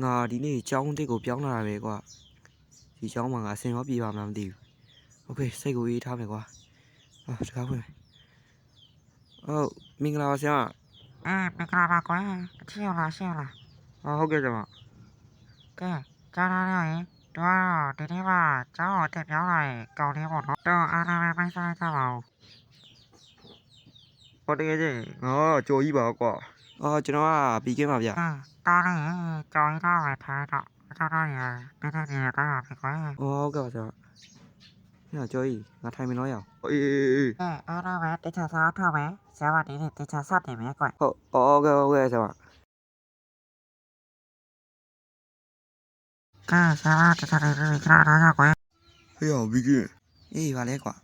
ငါဒီနေ့ကျောင်းတစ်ကိုပြောင်းလာတာပဲကွာဒီကျောင်းမှာငါအစင်ရောပြေပါမလားမသိဘူးโอเคစိတ်ကိုအေးထားမယ်ကွာတကားဖွင့်ဟုတ်မင်္ဂလာပါဆရာမင်္ဂလာပါကွာရှိရလားရှိရလားဟုတ်ကဲ့ဆရာမကဲကြားလာတော့ရင်တော့ဒီနေ့မှကျောင်းကိုတက်ပြောင်းလာရင်ကောင်းလေးပေါ့နော်တော့အားနာပဲပိုင်းစားကြပါဦးဟောတကယ်ချင်းငါကြော်ကြီးပါကွာကျွန်တော်ကပြီးကင်းပါဗျတားနေကြောင်းရတော့ပဲထားတော့ကျွန်တော်ရပြည့်နေတော့ပါပြီကွာဟုတ်ကဲ့ပါဆရာညကြော်ကြီးငါထိုင်မလို့ရအောင်အေးအားနာပဲတခြားစားထောက်မယ်ဆရာမဒီနေ့တခြားစတင်မယ်ကွာဟုတ်ကဲ့ဆရာမကဲဆရာမတခြားတွေခဏတော့ကွာဟေးအောင်ပြီးကင်းအေးပါလဲကွာ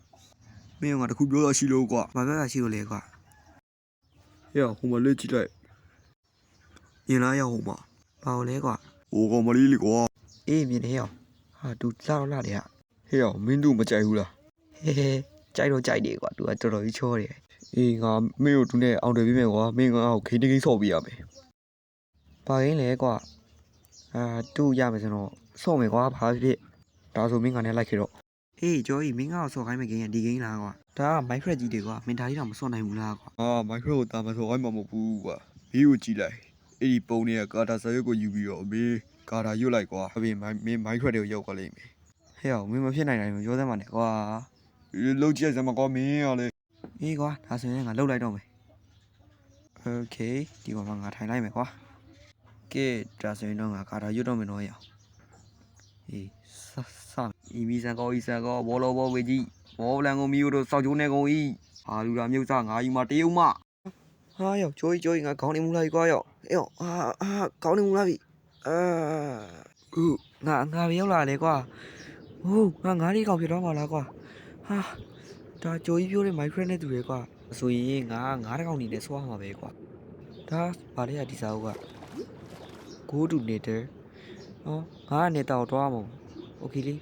မင်းကတခုပြောတာရှိလို့ကွာဘာပြောတာရှိလို့လဲကွာဟေးအောင်ဟိုမှာလေးကြည့်လိုက်ရင်လာရောက်ဟိုမှာဘာလို့လဲကွာဟိုကောင်မလေးလေကွာအေးမြင်နေရအောင်ဟာသူလာတော့လာတယ်ဟာဟေးအောင်မင်းတို့မကြိုက်ဘူးလားဟဲကြိုက်တော့ကြိုက်တယ်ကွာသူကတော်တော်ကြီးချောတယ်အေးငါမင်းတို့သူနဲ့အောင်တယ်ပြီးမယ်ကွာမင်းကငါ့ကိုခိန်းတကိန်းဆော့ပေးရမယ်ဘာရင်းလဲကွာတူရမယ်ဆိုတော့ဆော့မယ်ကွာဘာဖြစ်ဒါဆိုမင်းကလည်းလိုက်ခဲ့တော့အေးကျော်ကြီးမင်းကတော့ဆော့ခိုင်းမယ်ကိန်းကဒီကိန်းလားကွာဒါကမိုက်ခရက်ကြီးတွေကွာမင်းဒါကြီးတော့မဆော့နိုင်ဘူးလားကွာမိုက်ခရက်ကိုတာမဆော့ခိုင်းမှာမဟုတ်ဘူးကွာဘေးကိုကြည့်လိုက်အဲ့ဒီပုံတွေကကာတာဆာရွက်ကိုယူပြီးတော့ဘေးကာတာရွတ်လိုက်ကွာအပြင်မင်းမိုက်ခရက်တွေကိုရောက်သွားလိမ့်မယ်ဟဲ့အောင်မင်းမဖြစ်နိုင်ဘူးပြောစမ်းပါနဲ့ကွာလုံးကြည့်စမ်းမကွာမင်းကလေအေးကွာဒါဆိုရင်ငါလှုပ်လိုက်တော့မယ်โอเคဒီပေါ်မှာငါထိုင်လိုက်မယ်ကွာကဲဒါဆိုရင်တော့ငါကာတာရွတ်တော့မယ်တော့ရအောင်အေးစအီမီဆန်ကောဘောလောဘောဝေကြီးဘောလန်ကိုမီယိုတို့စောက်ကျိုးနေကုန်ဤဟာလူလာမြုပ်စားငါယူမှာတရုံမဟာယောကျိုးငါခေါင်းနေမူလာပြီကွာယောအေးခေါင်းနေမူလာပြီငါပဲရောက်လာလေကွာဟုတ်ငါးလေးကောင်ဖြစ်တော့မှာလားကွာဟာဒါကျိုးကြီးပြောတဲ့မိုက်ခရက်နဲ့တူတယ်ကွာဆိုရင်ငါးကောင်နေနဲ့ဆွားမှာပဲကွာဒါဗာလေဒီစာအုပ်က go to nature ငါကနေတော့တွားမှာโอเคလေ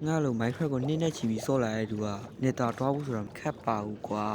ငါလိုမိုက်ခရက်ကိုနင်းနဲ့ချီပြီးဆော့လာတဲ့သူကနေတာတွားဖို့ဆိုတာခက်ပါဘူးကွာ